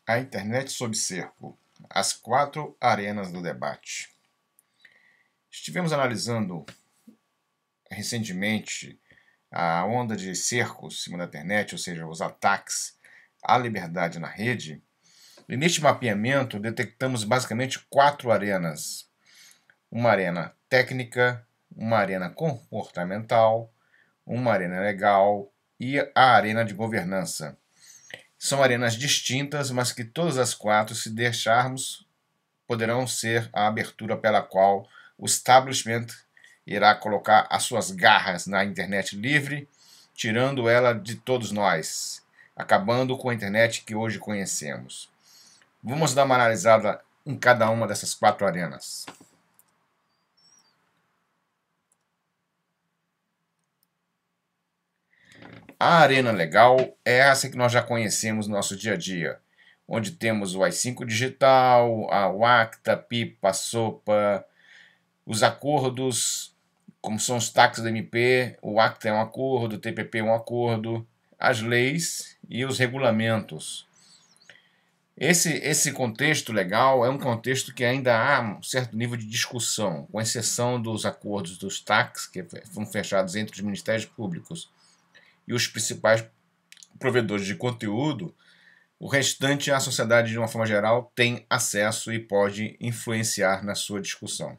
A internet sob cerco. As 4 arenas do debate. Estivemos analisando recentemente a onda de cercos em cima da internet, ou seja, os ataques à liberdade na rede. E neste mapeamento detectamos basicamente 4 arenas. Uma arena técnica, uma arena comportamental, uma arena legal e a arena de governança. São arenas distintas, mas que todas as 4, se deixarmos, poderão ser a abertura pela qual o establishment irá colocar as suas garras na internet livre, tirando ela de todos nós, acabando com a internet que hoje conhecemos. Vamos dar uma analisada em cada uma dessas 4 arenas. A arena legal é essa que nós já conhecemos no nosso dia a dia, onde temos o AI-5 digital, o ACTA, PIPA, SOPA, os acordos, como são os taxas da MP, o ACTA é um acordo, o TPP é um acordo, as leis e os regulamentos. Esse contexto legal é um contexto que ainda há um certo nível de discussão, com exceção dos acordos dos TACs, que foram fechados entre os ministérios públicos e os principais provedores de conteúdo. O restante, a sociedade, de uma forma geral, tem acesso e pode influenciar na sua discussão.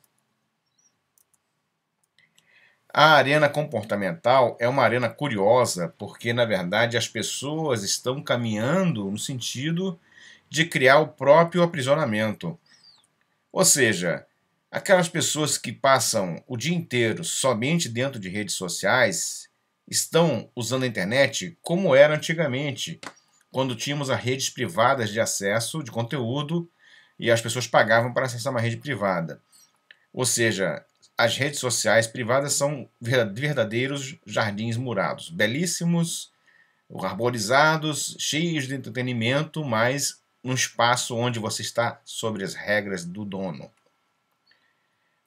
A arena comportamental é uma arena curiosa, porque, na verdade, as pessoas estão caminhando no sentido de criar o próprio aprisionamento. Ou seja, aquelas pessoas que passam o dia inteiro somente dentro de redes sociais estão usando a internet como era antigamente, quando tínhamos as redes privadas de acesso de conteúdo e as pessoas pagavam para acessar uma rede privada. Ou seja, as redes sociais privadas são verdadeiros jardins murados, belíssimos, arborizados, cheios de entretenimento, mas num espaço onde você está sobre as regras do dono.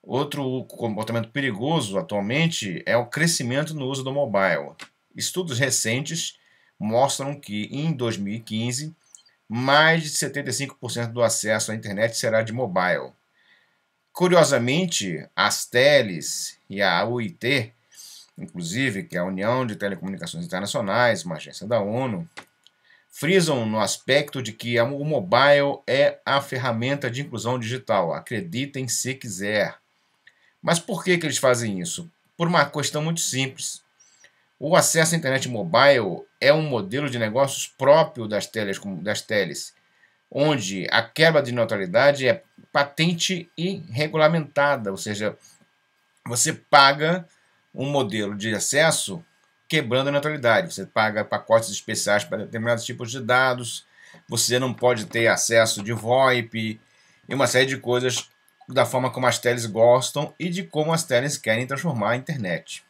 Outro comportamento perigoso atualmente é o crescimento no uso do mobile. Estudos recentes mostram que em 2015 mais de 75% do acesso à internet será de mobile. Curiosamente, as teles e a UIT, inclusive, que é a União de Telecomunicações Internacionais, uma agência da ONU, frisam no aspecto de que o mobile é a ferramenta de inclusão digital. Acreditem se quiser. Mas por que eles fazem isso? Por uma questão muito simples. O acesso à internet mobile é um modelo de negócios próprio das teles, onde a quebra de neutralidade é patente e regulamentada, ou seja, você paga um modelo de acesso quebrando a neutralidade. Você paga pacotes especiais para determinados tipos de dados, você não pode ter acesso de VoIP e uma série de coisas da forma como as teles gostam e de como as teles querem transformar a internet.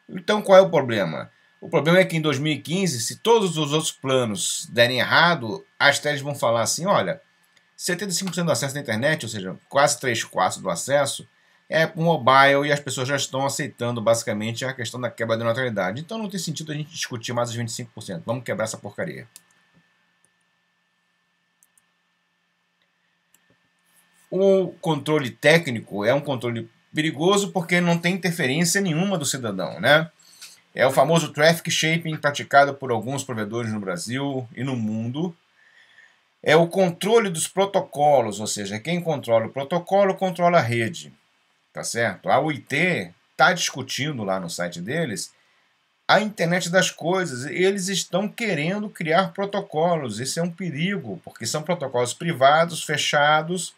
Então, qual é o problema? O problema é que em 2015, se todos os outros planos derem errado, as teles vão falar assim, olha, 75% do acesso à internet, ou seja, quase 3/4 do acesso, é mobile e as pessoas já estão aceitando basicamente a questão da quebra da neutralidade. Então não tem sentido a gente discutir mais os 25%. Vamos quebrar essa porcaria. O controle técnico é um controle perigoso porque não tem interferência nenhuma do cidadão, né? É o famoso traffic shaping praticado por alguns provedores no Brasil e no mundo. É o controle dos protocolos, ou seja, quem controla o protocolo controla a rede, tá certo? A UIT está discutindo lá no site deles a internet das coisas. Eles estão querendo criar protocolos. Isso é um perigo, porque são protocolos privados, fechados,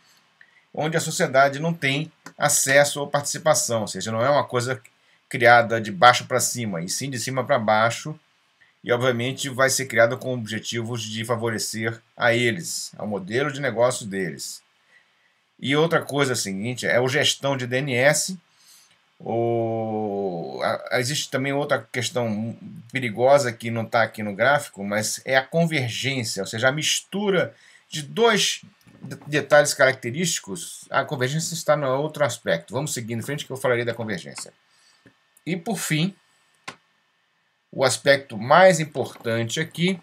onde a sociedade não tem acesso ou participação, ou seja, não é uma coisa criada de baixo para cima, e sim de cima para baixo, e obviamente vai ser criada com objetivos de favorecer a eles, ao modelo de negócio deles. E outra coisa seguinte é a gestão de DNS. Existe também outra questão perigosa que não está aqui no gráfico, mas é a convergência, ou seja, a mistura de dois detalhes característicos. A convergência está no outro aspecto. Vamos seguir em frente que eu falarei da convergência. E por fim, o aspecto mais importante aqui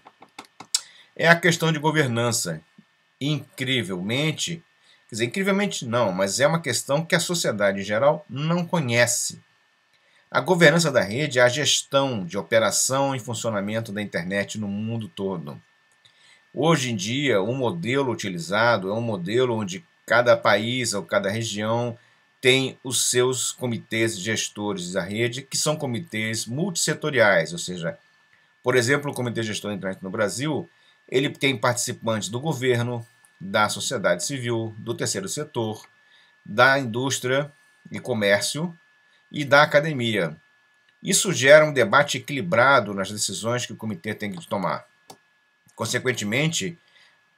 é a questão de governança. Incrivelmente, quer dizer, incrivelmente não, mas é uma questão que a sociedade em geral não conhece. A governança da rede é a gestão de operação e funcionamento da internet no mundo todo. Hoje em dia, o modelo utilizado é um modelo onde cada país ou cada região tem os seus comitês gestores da rede, que são comitês multissetoriais, ou seja, por exemplo, o Comitê Gestor da Internet no Brasil, ele tem participantes do governo, da sociedade civil, do terceiro setor, da indústria e comércio e da academia. Isso gera um debate equilibrado nas decisões que o comitê tem que tomar. Consequentemente,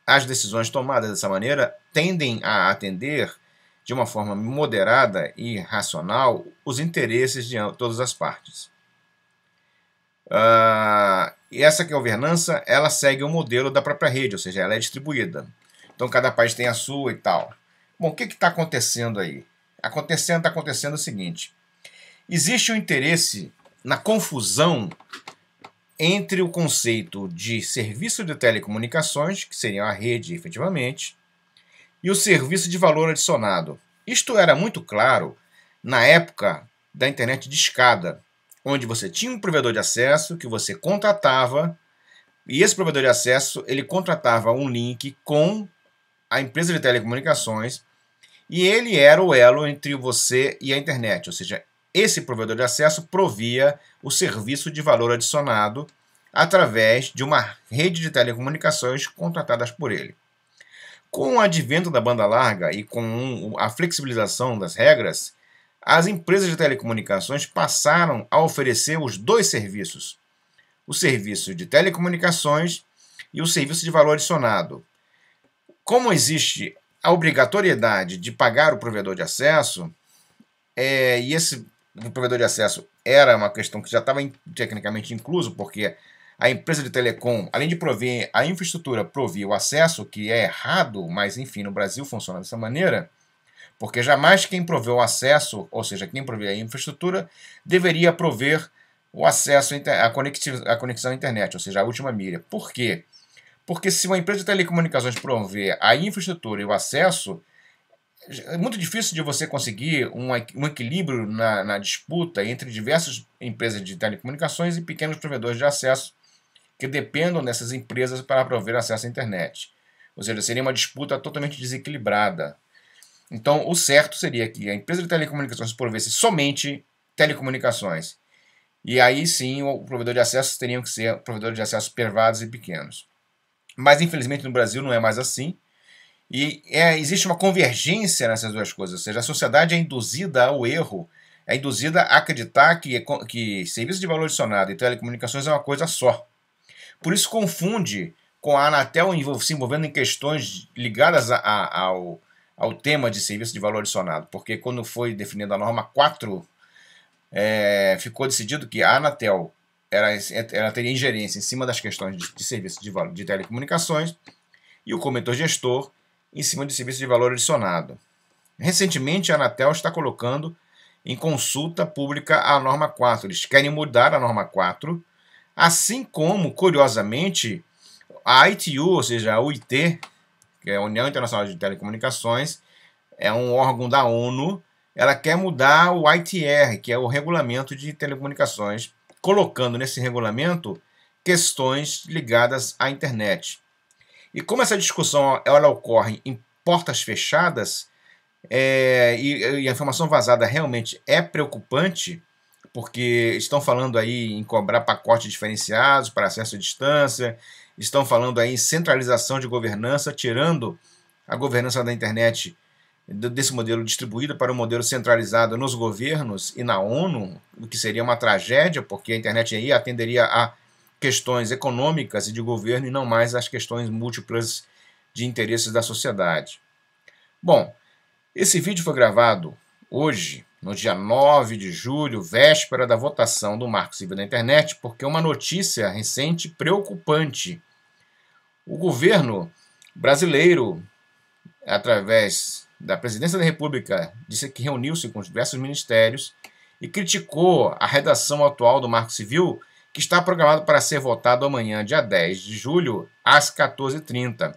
as decisões tomadas dessa maneira tendem a atender de uma forma moderada e racional os interesses de todas as partes. E essa governança, ela segue o modelo da própria rede, ou seja, ela é distribuída. Então, cada país tem a sua e tal. Bom, o que está acontecendo aí? Está acontecendo o seguinte. Existe um interesse na confusão entre o conceito de serviço de telecomunicações, que seria a rede efetivamente, e o serviço de valor adicionado. Isto era muito claro na época da internet de escada, onde você tinha um provedor de acesso que você contratava, e esse provedor de acesso ele contratava um link com a empresa de telecomunicações, e ele era o elo entre você e a internet, ou seja, esse provedor de acesso provia o serviço de valor adicionado através de uma rede de telecomunicações contratadas por ele. Com o advento da banda larga e com a flexibilização das regras, as empresas de telecomunicações passaram a oferecer os dois serviços, o serviço de telecomunicações e o serviço de valor adicionado. Como existe a obrigatoriedade de pagar o provedor de acesso, e esse provedor de acesso era uma questão que já estava tecnicamente incluso, porque a empresa de telecom, além de prover a infraestrutura, provia o acesso, que é errado, mas enfim, no Brasil funciona dessa maneira, porque jamais quem proveu o acesso, ou seja, quem provê a infraestrutura, deveria prover o acesso à conexão à internet, ou seja, a última milha. Por quê? Porque se uma empresa de telecomunicações prover a infraestrutura e o acesso, é muito difícil de você conseguir um equilíbrio na disputa entre diversas empresas de telecomunicações e pequenos provedores de acesso que dependam dessas empresas para prover acesso à internet. Ou seja, seria uma disputa totalmente desequilibrada. Então, o certo seria que a empresa de telecomunicações provesse somente telecomunicações. E aí sim, o provedor de acesso teriam que ser provedores de acesso privados e pequenos. Mas, infelizmente, no Brasil não é mais assim. E existe uma convergência nessas duas coisas. Ou seja, a sociedade é induzida ao erro, é induzida a acreditar que serviço de valor adicionado e telecomunicações é uma coisa só. Por isso confunde com a Anatel se envolvendo em questões ligadas ao tema de serviço de valor adicionado. Porque quando foi definida a norma 4, ficou decidido que a Anatel ela teria ingerência em cima das questões de serviço de telecomunicações e o comitê gestor em cima de serviço de valor adicionado. Recentemente, a Anatel está colocando em consulta pública a norma 4. Eles querem mudar a norma 4, assim como, curiosamente, a ITU, ou seja, a UIT, que é a União Internacional de Telecomunicações, é um órgão da ONU, ela quer mudar o ITR, que é o Regulamento de Telecomunicações, colocando nesse regulamento questões ligadas à internet. E como essa discussão ela ocorre em portas fechadas, e a informação vazada realmente é preocupante, porque estão falando aí em cobrar pacotes diferenciados para acesso à distância, estão falando aí em centralização de governança, tirando a governança da internet desse modelo distribuído para um modelo centralizado nos governos e na ONU, o que seria uma tragédia, porque a internet aí atenderia a questões econômicas e de governo e não mais as questões múltiplas de interesses da sociedade. Bom, esse vídeo foi gravado hoje, no dia 9 de julho, véspera da votação do Marco Civil da Internet, porque uma notícia recente preocupante. O governo brasileiro, através da Presidência da República, disse que reuniu-se com diversos ministérios e criticou a redação atual do Marco Civil, que está programado para ser votado amanhã, dia 10 de julho, às 14h30.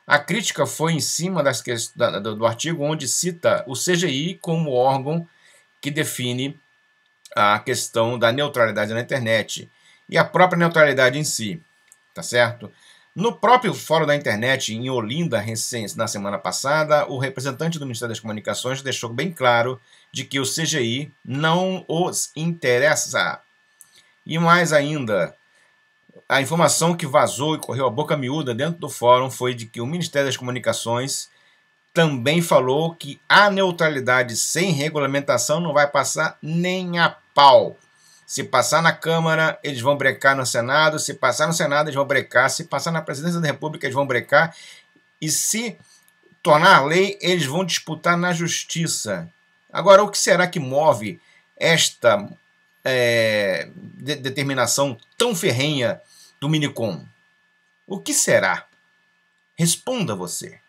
A crítica foi em cima do artigo onde cita o CGI como órgão que define a questão da neutralidade na internet e a própria neutralidade em si, tá certo? No próprio Fórum da Internet, em Olinda, na semana passada, o representante do Ministério das Comunicações deixou bem claro de que o CGI não os interessa. E mais ainda, a informação que vazou e correu a boca miúda dentro do fórum foi de que o Ministério das Comunicações também falou que a neutralidade sem regulamentação não vai passar nem a pau. Se passar na Câmara, eles vão brecar no Senado. Se passar no Senado, eles vão brecar. Se passar na Presidência da República, eles vão brecar. E se tornar lei, eles vão disputar na Justiça. Agora, o que será que move esta determinação tão ferrenha do Minicom? O que será? Responda você.